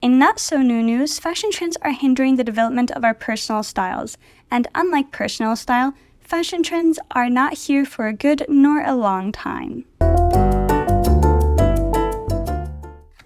In not-so-new news, fashion trends are hindering the development of our personal styles. And unlike personal style, fashion trends are not here for a good nor a long time.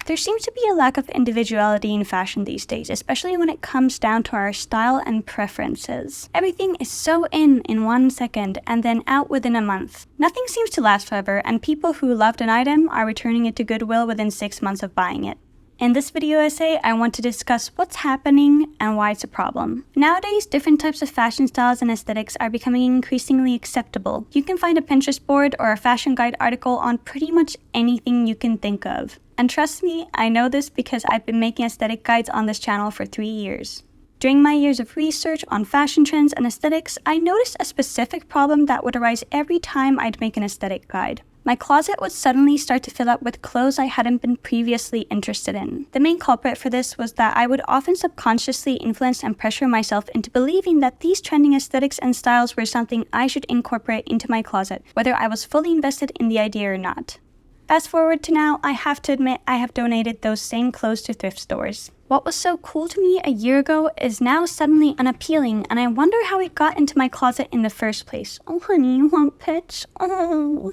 There seems to be a lack of individuality in fashion these days, especially when it comes down to our style and preferences. Everything is so in 1 second and then out within a month. Nothing seems to last forever, and people who loved an item are returning it to Goodwill within 6 months of buying it. In this video essay, I want to discuss what's happening and why it's a problem. Nowadays, different types of fashion styles and aesthetics are becoming increasingly acceptable. You can find a Pinterest board or a fashion guide article on pretty much anything you can think of. And trust me, I know this because I've been making aesthetic guides on this channel for 3 years. During my years of research on fashion trends and aesthetics, I noticed a specific problem that would arise every time I'd make an aesthetic guide. My closet would suddenly start to fill up with clothes I hadn't been previously interested in. The main culprit for this was that I would often subconsciously influence and pressure myself into believing that these trending aesthetics and styles were something I should incorporate into my closet, whether I was fully invested in the idea or not. Fast forward to now, I have to admit I have donated those same clothes to thrift stores. What was so cool to me a year ago is now suddenly unappealing, and I wonder how it got into my closet in the first place. Oh honey, you want pitch? Oh.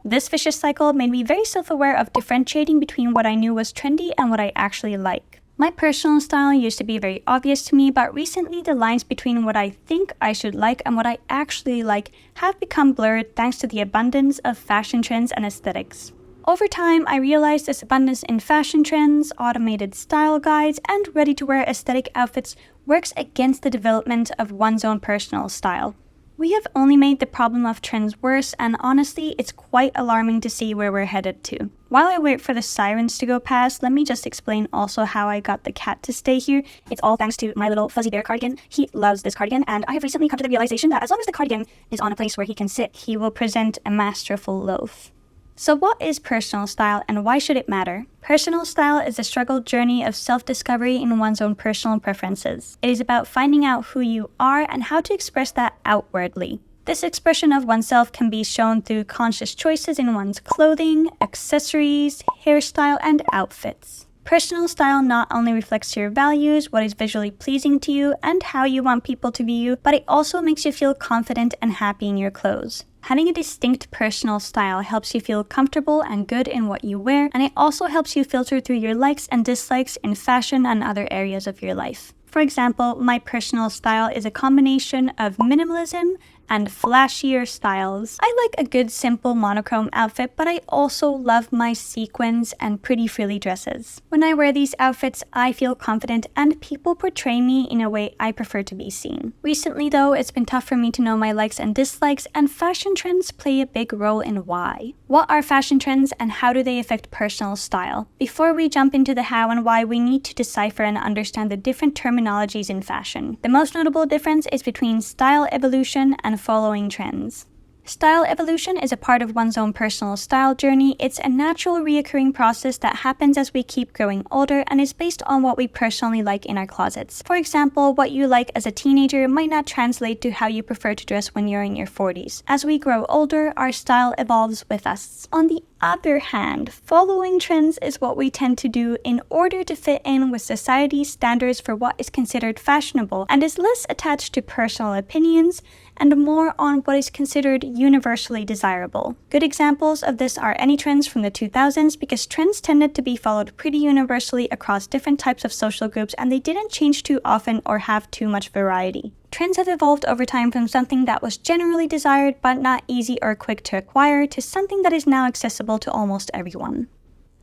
This vicious cycle made me very self-aware of differentiating between what I knew was trendy and what I actually like. My personal style used to be very obvious to me, but recently the lines between what I think I should like and what I actually like have become blurred thanks to the abundance of fashion trends and aesthetics. Over time, I realized this abundance in fashion trends, automated style guides, and ready-to-wear aesthetic outfits works against the development of one's own personal style. We have only made the problem of trends worse, and honestly, it's quite alarming to see where we're headed to. While I wait for the sirens to go past, let me just explain also how I got the cat to stay here. It's all thanks to my little fuzzy bear cardigan. He loves this cardigan, and I have recently come to the realization that as long as the cardigan is on a place where he can sit, he will present a masterful loaf. So what is personal style and why should it matter? Personal style is a struggled journey of self-discovery in one's own personal preferences. It is about finding out who you are and how to express that outwardly. This expression of oneself can be shown through conscious choices in one's clothing, accessories, hairstyle, and outfits. Personal style not only reflects your values, what is visually pleasing to you, and how you want people to view you, but it also makes you feel confident and happy in your clothes. Having a distinct personal style helps you feel comfortable and good in what you wear, and it also helps you filter through your likes and dislikes in fashion and other areas of your life. For example, my personal style is a combination of minimalism and flashier styles. I like a good simple monochrome outfit, but I also love my sequins and pretty frilly dresses. When I wear these outfits, I feel confident and people portray me in a way I prefer to be seen. Recently though, it's been tough for me to know my likes and dislikes, and fashion trends play a big role in why. What are fashion trends and how do they affect personal style? Before we jump into the how and why, we need to decipher and understand the different terminologies in fashion. The most notable difference is between style evolution and following trends. Style evolution is a part of one's own personal style journey. It's a natural reoccurring process that happens as we keep growing older and is based on what we personally like in our closets. For example, what you like as a teenager might not translate to how you prefer to dress when you're in your 40s. As we grow older, our style evolves with us. On the other hand, following trends is what we tend to do in order to fit in with society's standards for what is considered fashionable, and is less attached to personal opinions and more on what is considered universally desirable. Good examples of this are any trends from the 2000s, because trends tended to be followed pretty universally across different types of social groups, and they didn't change too often or have too much variety. Trends have evolved over time from something that was generally desired but not easy or quick to acquire to something that is now accessible to almost everyone.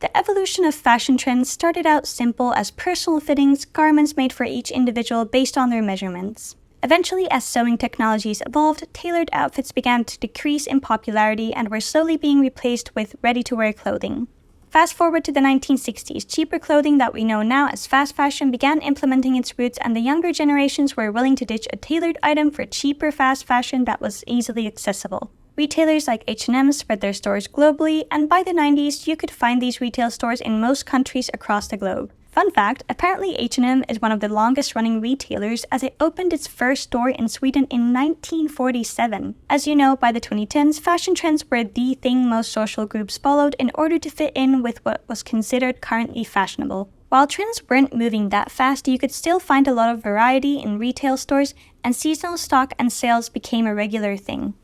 The evolution of fashion trends started out simple as personal fittings, garments made for each individual based on their measurements. Eventually, as sewing technologies evolved, tailored outfits began to decrease in popularity and were slowly being replaced with ready-to-wear clothing. Fast forward to the 1960s, cheaper clothing that we know now as fast fashion began implementing its roots, and the younger generations were willing to ditch a tailored item for cheaper fast fashion that was easily accessible. Retailers like H&M spread their stores globally, and by the 90s, you could find these retail stores in most countries across the globe. Fun fact, apparently H&M is one of the longest running retailers as it opened its first store in Sweden in 1947. As you know, by the 2010s, fashion trends were the thing most social groups followed in order to fit in with what was considered currently fashionable. While trends weren't moving that fast, you could still find a lot of variety in retail stores, and seasonal stock and sales became a regular thing.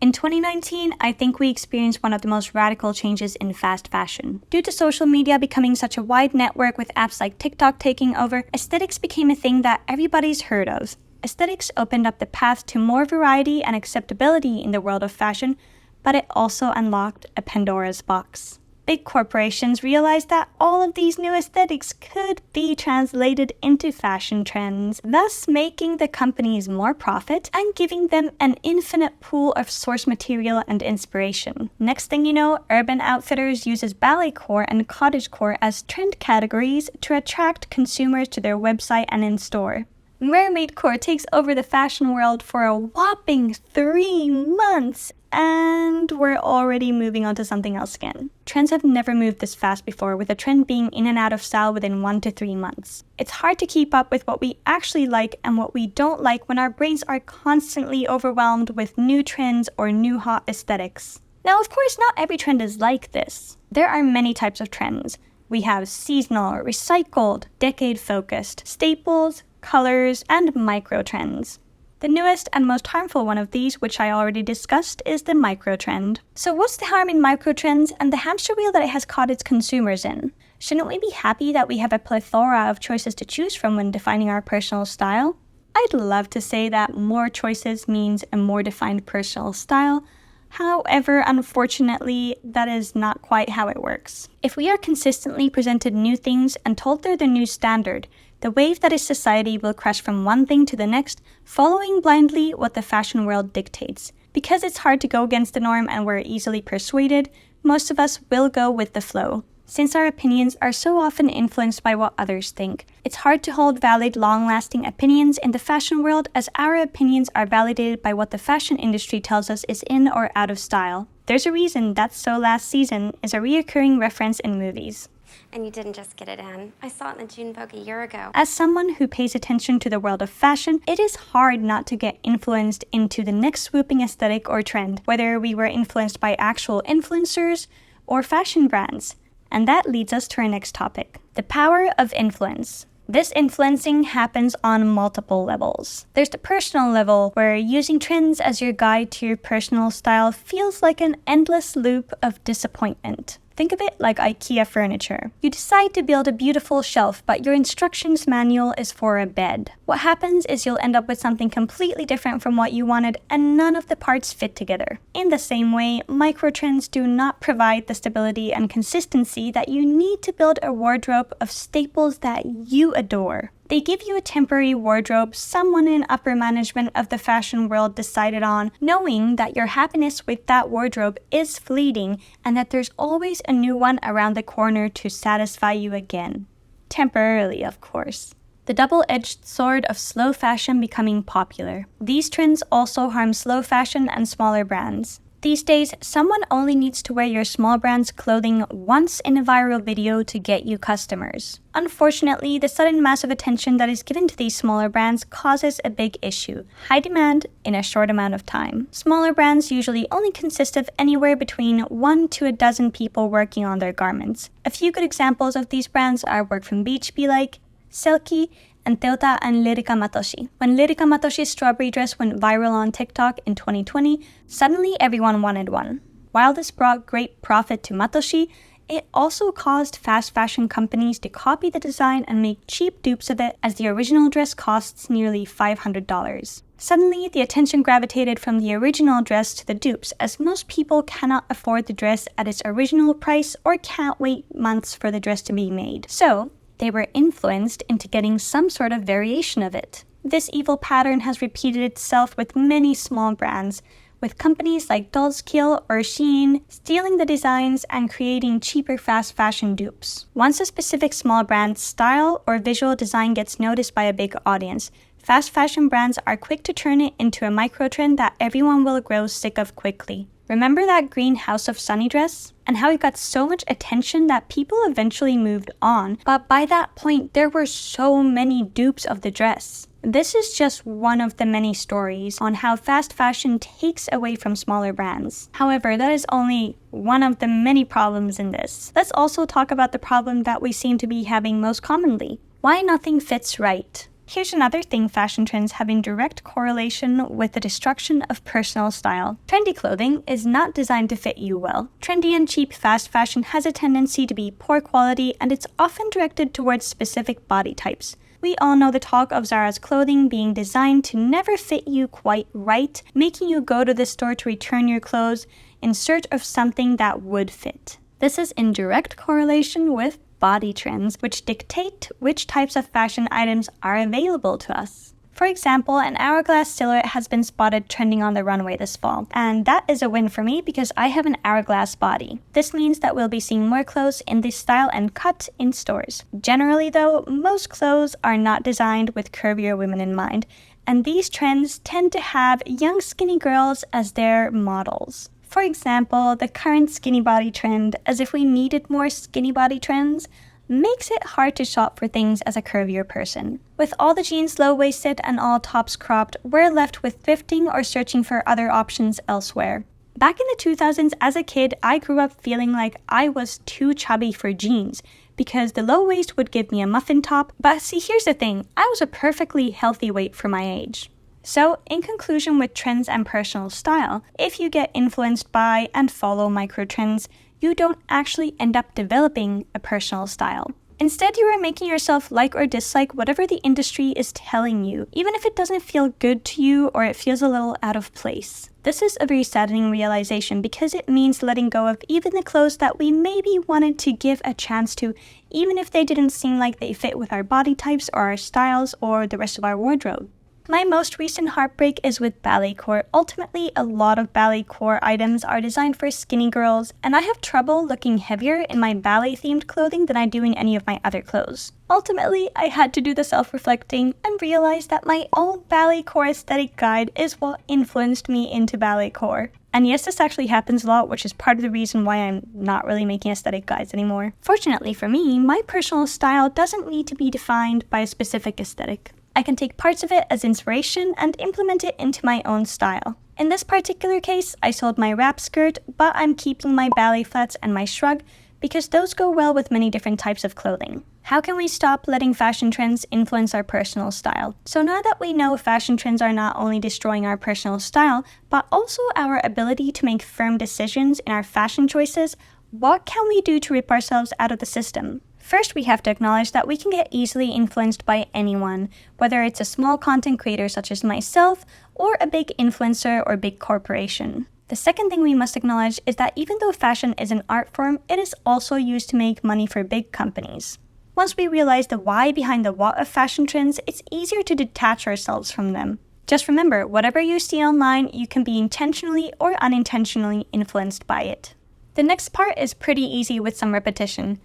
In 2019, I think we experienced one of the most radical changes in fast fashion. Due to social media becoming such a wide network with apps like TikTok taking over, aesthetics became a thing that everybody's heard of. Aesthetics opened up the path to more variety and acceptability in the world of fashion, but it also unlocked a Pandora's box. Big corporations realized that all of these new aesthetics could be translated into fashion trends, thus making the companies more profit and giving them an infinite pool of source material and inspiration. Next thing you know, Urban Outfitters uses balletcore and cottagecore as trend categories to attract consumers to their website and in-store. Mermaidcore takes over the fashion world for a whopping 3 months, and we're already moving on to something else again. Trends have never moved this fast before, with a trend being in and out of style within 1 to 3 months. It's hard to keep up with what we actually like and what we don't like when our brains are constantly overwhelmed with new trends or new hot aesthetics. Now, of course, not every trend is like this. There are many types of trends. We have seasonal, recycled, decade-focused, staples, colors, and micro-trends. The newest and most harmful one of these, which I already discussed, is the micro-trend. So what's the harm in micro-trends and the hamster wheel that it has caught its consumers in? Shouldn't we be happy that we have a plethora of choices to choose from when defining our personal style? I'd love to say that more choices means a more defined personal style. However, unfortunately, that is not quite how it works. If we are consistently presented new things and told they're the new standard, the wave that is society will crash from one thing to the next, following blindly what the fashion world dictates. Because it's hard to go against the norm and we're easily persuaded, most of us will go with the flow. Since our opinions are so often influenced by what others think, it's hard to hold valid, long-lasting opinions in the fashion world, as our opinions are validated by what the fashion industry tells us is in or out of style. There's a reason That's So Last Season is a reoccurring reference in movies. And you didn't just get it in. I saw it in the June Vogue a year ago. As someone who pays attention to the world of fashion, it is hard not to get influenced into the next swooping aesthetic or trend, whether we were influenced by actual influencers or fashion brands. And that leads us to our next topic, the power of influence. This influencing happens on multiple levels. There's the personal level, where using trends as your guide to your personal style feels like an endless loop of disappointment. Think of it like IKEA furniture. You decide to build a beautiful shelf, but your instructions manual is for a bed. What happens is you'll end up with something completely different from what you wanted, and none of the parts fit together. In the same way, microtrends do not provide the stability and consistency that you need to build a wardrobe of staples that you adore. They give you a temporary wardrobe someone in upper management of the fashion world decided on, knowing that your happiness with that wardrobe is fleeting and that there's always a new one around the corner to satisfy you again. Temporarily, of course. The double-edged sword of slow fashion becoming popular. These trends also harm slow fashion and smaller brands. These days, someone only needs to wear your small brand's clothing once in a viral video to get you customers. Unfortunately, the sudden massive attention that is given to these smaller brands causes a big issue: high demand in a short amount of time. Smaller brands usually only consist of anywhere between 1 to a dozen people working on their garments. A few good examples of these brands are Work from Beach Be Like, 𝚒𝚑𝚑 and 𝚒𝚑𝚑 and 𝚒𝚑𝚑𝚑𝚑 When 𝚒𝚑𝚑𝚑𝚑's strawberry dress went viral on TikTok in 2020, suddenly everyone wanted one. While this brought great profit to 𝚒𝚑𝚑, it also caused fast fashion companies to copy the design and make cheap dupes of it, as the original dress costs nearly $500. Suddenly, the attention gravitated from the original dress to the dupes, as most people cannot afford the dress at its original price or can't wait months for the dress to be made. So, they were influenced into getting some sort of variation of it. This evil pattern has repeated itself with many small brands, with companies like 𝚒𝚑𝚑 or Shein stealing the designs and creating cheaper fast fashion dupes. Once a specific small brand's style or visual design gets noticed by a big audience, Fast fashion brands are quick to turn it into a micro-trend that everyone will grow sick of quickly. Remember that green House of Sunny dress? And how it got so much attention that people eventually moved on, but by that point there were so many dupes of the dress. This is just one of the many stories on how fast fashion takes away from smaller brands. However, that is only one of the many problems in this. Let's also talk about the problem that we seem to be having most commonly. Why nothing fits right. Here's another thing fashion trends have in direct correlation with the destruction of personal style. Trendy clothing is not designed to fit you well. Trendy and cheap fast fashion has a tendency to be poor quality, and it's often directed towards specific body types. We all know the talk of Zara's clothing being designed to never fit you quite right, making you go to the store to return your clothes in search of something that would fit. This is in direct correlation with body trends, which dictate which types of fashion items are available to us. For example, an hourglass silhouette has been spotted trending on the runway this fall, and that is a win for me because I have an hourglass body. This means that we'll be seeing more clothes in this style and cut in stores. Generally though, most clothes are not designed with curvier women in mind, and these trends tend to have young skinny girls as their models. For example, the current skinny body trend, as if we needed more skinny body trends, makes it hard to shop for things as a curvier person. With all the jeans low-waisted and all tops cropped, we're left with thrifting or searching for other options elsewhere. Back in the 2000s, as a kid, I grew up feeling like I was too chubby for jeans because the low waist would give me a muffin top. But see, here's the thing, I was a perfectly healthy weight for my age. So, in conclusion with trends and personal style, if you get influenced by and follow micro-trends, you don't actually end up developing a personal style. Instead, you are making yourself like or dislike whatever the industry is telling you, even if it doesn't feel good to you or it feels a little out of place. This is a very saddening realization because it means letting go of even the clothes that we maybe wanted to give a chance to, even if they didn't seem like they fit with our body types or our styles or the rest of our wardrobe. My most recent heartbreak is with ballet core. Ultimately, a lot of ballet core items are designed for skinny girls, and I have trouble looking heavier in my ballet-themed clothing than I do in any of my other clothes. Ultimately, I had to do the self-reflecting and realize that my own ballet core aesthetic guide is what influenced me into ballet core. And yes, this actually happens a lot, which is part of the reason why I'm not really making aesthetic guides anymore. Fortunately for me, my personal style doesn't need to be defined by a specific aesthetic. I can take parts of it as inspiration and implement it into my own style. In this particular case, I sold my wrap skirt, but I'm keeping my ballet flats and my shrug because those go well with many different types of clothing. How can we stop letting fashion trends influence our personal style? So now that we know fashion trends are not only destroying our personal style, but also our ability to make firm decisions in our fashion choices, what can we do to rip ourselves out of the system? First, we have to acknowledge that we can get easily influenced by anyone, whether it's a small content creator such as myself, or a big influencer or big corporation. The second thing we must acknowledge is that even though fashion is an art form, it is also used to make money for big companies. Once we realize the why behind the what of fashion trends, it's easier to detach ourselves from them. Just remember, whatever you see online, you can be intentionally or unintentionally influenced by it. The next part is pretty easy with some repetition.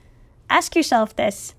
Ask yourself this: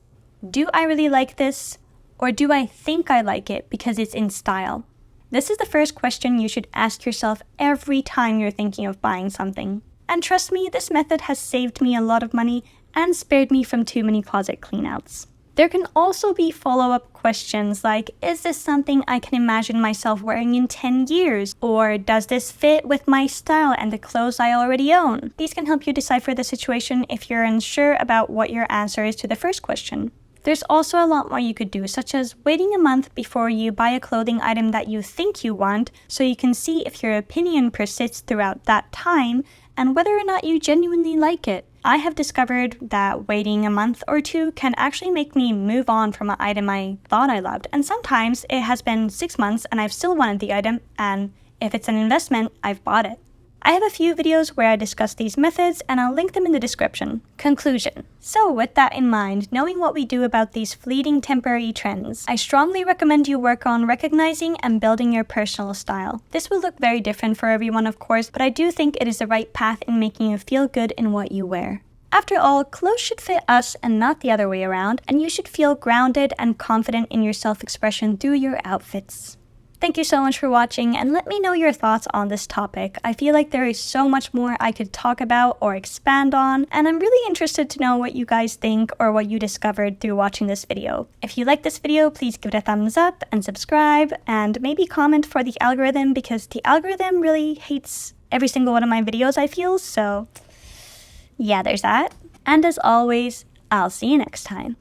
do I really like this? Or do I think I like it because it's in style? This is the first question you should ask yourself every time you're thinking of buying something. And trust me, this method has saved me a lot of money and spared me from too many closet cleanouts. There can also be follow-up questions like, is this something I can imagine myself wearing in 10 years? Or does this fit with my style and the clothes I already own? These can help you decipher the situation if you're unsure about what your answer is to the first question. There's also a lot more you could do, such as waiting a month before you buy a clothing item that you think you want, so you can see if your opinion persists throughout that time and whether or not you genuinely like it. I have discovered that waiting a month or two can actually make me move on from an item I thought I loved, and sometimes it has been 6 months and I've still wanted the item, and if it's an investment, I've bought it. I have a few videos where I discuss these methods, and I'll link them in the description. Conclusion. So with that in mind, knowing what we do about these fleeting temporary trends, I strongly recommend you work on recognizing and building your personal style. This will look very different for everyone, of course, but I do think it is the right path in making you feel good in what you wear. After all, clothes should fit us and not the other way around, and you should feel grounded and confident in your self-expression through your outfits. Thank you so much for watching, and let me know your thoughts on this topic. I feel like there is so much more I could talk about or expand on, and I'm really interested to know what you guys think or what you discovered through watching this video. If you like this video, please give it a thumbs up and subscribe, and maybe comment for the algorithm, because the algorithm really hates every single one of my videos, I feel, so yeah, there's that. And as always, I'll see you next time.